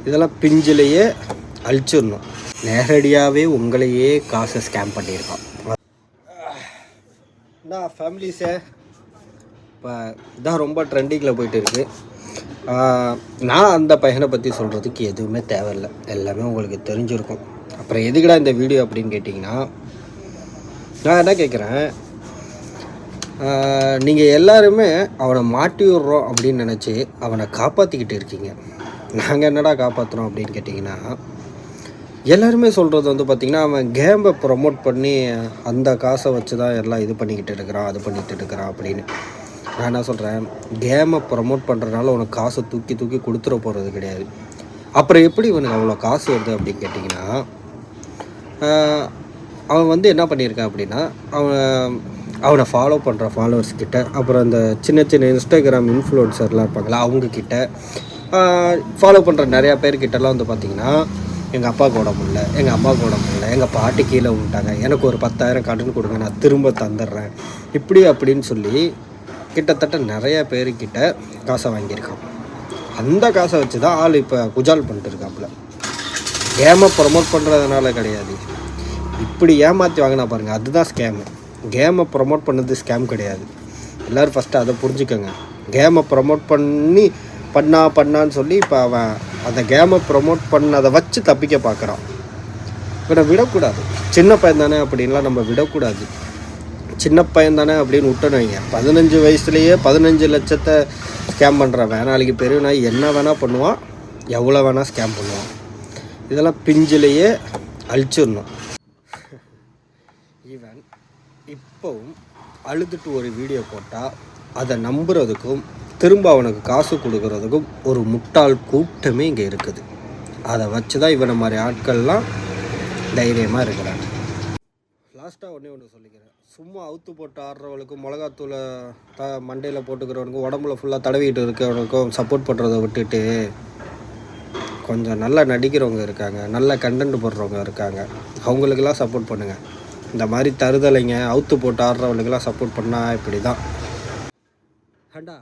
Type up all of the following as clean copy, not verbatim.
இதெல்லாம் பிஞ்சிலேயே அழிச்சிடணும். நேரடியாகவே உங்களையே காசை ஸ்கேம் பண்ணியிருக்கான். நான் ஃபேமிலிஸை இப்போ இதான் ரொம்ப ட்ரெண்டிங்கில் போயிட்டு இருக்குது. நான் அந்த பையனை பற்றி சொல்கிறதுக்கு எதுவுமே தேவையில்லை, எல்லாமே உங்களுக்கு தெரிஞ்சிருக்கும். அப்புறம் எதுக்குடா இந்த வீடியோ அப்படின்னு கேட்டிங்கன்னா, நான் என்ன கேட்குறேன், நீங்கள் எல்லாருமே அவனை மாட்டி விட்றோம் அப்படின்னு நினச்சி அவனை காப்பாற்றிக்கிட்டு இருக்கீங்க. நாங்கள் என்னடா காப்பாற்றுறோம் அப்படின்னு கேட்டிங்கன்னா, எல்லாருமே சொல்கிறது வந்து பார்த்திங்கன்னா, அவன் கேமை ப்ரமோட் பண்ணி அந்த காசை வச்சு தான் எல்லாம் இது பண்ணிக்கிட்டு இருக்கிறான், அது பண்ணிக்கிட்டு இருக்கிறான் அப்படின்னு. நான் என்ன சொல்கிறேன், கேமை ப்ரமோட் பண்ணுறதுனால உனக்கு காசை தூக்கி தூக்கி கொடுத்துட போகிறது கிடையாது. அப்புறம் எப்படி இவனுக்கு அவ்வளோ காசு வருது அப்படின்னு கேட்டிங்கன்னா, அவன் வந்து என்ன பண்ணியிருக்கான் அப்படின்னா, அவனை ஃபாலோ பண்ணுற ஃபாலோவர்ஸ்கிட்ட, அப்புறம் அந்த சின்ன சின்ன இன்ஸ்டாகிராம் இன்ஃப்ளூயன்சர்லாம் இருப்பாங்களா அவங்கக்கிட்ட, ஃபாலோ பண்ணுற நிறையா பேர்கிட்டலாம் வந்து பார்த்திங்கன்னா, எங்கள் அப்பாவுக்கு உடம்பு இல்லை, எங்கள் அம்மாவுக்கு உடம்பு இல்லை, எங்கள் பாட்டி கீழே விட்டாங்க, எனக்கு ஒரு 10,000 கடன் கொடுங்க, நான் திரும்ப தந்துடுறேன், இப்படி அப்படின்னு சொல்லி கிட்டத்தட்ட நிறையா பேர்கிட்ட காசை வாங்கியிருக்கான். அந்த காசை வச்சு தான் ஆள் இப்போ குஜால் பண்ணிட்டு இருக்காப்புல. கேமை ப்ரமோட் பண்ணுறதுனால கிடையாது, இப்படி ஏமாற்றி வாங்கினா பாருங்கள், அதுதான் ஸ்கேமு. கேமை ப்ரமோட் பண்ணது ஸ்கேம் கிடையாது. எல்லோரும் ஃபஸ்ட்டு அதை புரிஞ்சுக்கோங்க. கேமை ப்ரமோட் பண்ணான்னு சொல்லி இப்போ அவன் அந்த கேமை ப்ரமோட் பண்ணதை வச்சு தப்பிக்க பார்க்குறான். இவனை விடக்கூடாது. சின்ன பையன் தானே அப்படின்லாம் நம்ம விடக்கூடாது. சின்ன பையன் தானே அப்படின்னு விட்டோன்னு வைங்க, 15 வயசுலேயே 15 லட்சத்தை ஸ்கேம் பண்ணுறவன் நாளைக்கு பெரிய நாய் என்ன வேணால் பண்ணுவான், எவ்வளோ வேணால் ஸ்கேம் பண்ணுவான். இதெல்லாம் பிஞ்சிலேயே அழிச்சிடணும். ஈவன் இப்போவும் அழுதுட்டு ஒரு வீடியோ போட்டால் அதை நம்புறதுக்கும் திரும்ப அவனுக்கு காசு கொடுக்கறதுக்கும் ஒரு முட்டாள் கூட்டமே இங்கே இருக்குது. அதை வச்சு தான் இவனை மாதிரி ஆட்கள்லாம் தைரியமாக இருக்கிறாங்க. லாஸ்ட்டாக ஒன்று சொல்லிக்கிறேன், சும்மா அவுத்து போட்டு ஆடுறவளுக்கும் மிளகாத்தூளை மண்டையில் போட்டுக்கிறவனுக்கும் உடம்புல ஃபுல்லாக தடவிக்கிட்டு இருக்கிறவனுக்கும் சப்போர்ட் பண்ணுறதை விட்டுட்டு கொஞ்சம் நல்லா நடிக்கிறவங்க இருக்காங்க, நல்ல கண்டென்ட் போடுறவங்க இருக்காங்க, அவங்களுக்கெல்லாம் சப்போர்ட் பண்ணுங்கள். இந்த மாதிரி தருதலைங்க அவுத்து போட்டு ஆடுறவங்களுக்கெல்லாம் சப்போர்ட் பண்ணால் இப்படி தான். ஏண்டா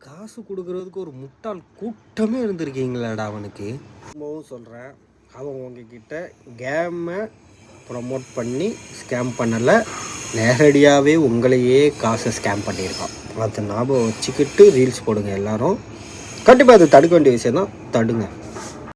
காசு கொடுக்குறதுக்கு ஒரு முட்டாள் கூட்டமே இருந்திருக்கீங்களாடா அவனுக்கு. ரொம்பவும் சொல்கிறேன், அவன் உங்ககிட்ட கேமை ப்ரமோட் பண்ணி ஸ்கேம் பண்ணலை, நேரடியாகவே உங்களையே காசை ஸ்கேம் பண்ணியிருக்கான். அதை ஞாபகம் வச்சுக்கிட்டு ரீல்ஸ் போடுங்க எல்லோரும். கண்டிப்பாக அது தடுக்க வேண்டிய விஷயம் தான், தடுங்க.